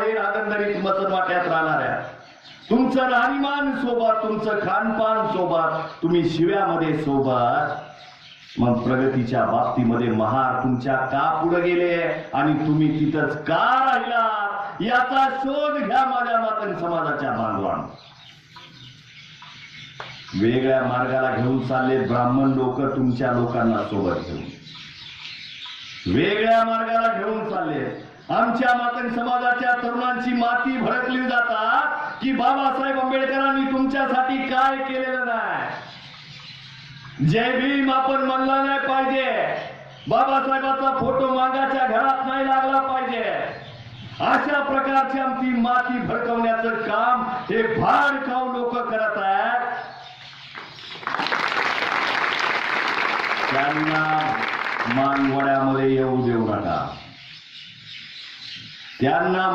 बाहेर आगंदरीत मचनवाट्यात राहणाऱ्या, तुमचं राहणीमान सोबत, तुमचं खानपान सोबत, तुम्ही शिव्यामध्ये सोबत, मग प्रगतीच्या बाबतीमध्ये महार तुमच्या का पुढे गेले आणि तुम्ही तिथंच का राहिलात याचा शोध घ्या माझ्या मातंग समाजाच्या बांधवांनो. वेगळ्या मार्गाला घेऊन चालले ब्राह्मण लोक तुमच्या लोकांना सोबत घेऊन वेगळ्या मार्गाला घेऊन चालले. आमच्या मातंग समाजाच्या तरुणांची माती भडकली जातात की बाबासाहेब आंबेडकरांनी तुमच्यासाठी काय केलेलं नाही. जय भीम आपण म्हणला नाही पाहिजे, बाबासाहेबांचा फोटो मागाच्या घरात नाही लागला पाहिजे. अशा प्रकारची आमची माती भडकवण्याचं काम हे भाडखाऊ लोक करत आहेत. त्यांना मानवड्यामध्ये येऊ देऊ नका. त्यांना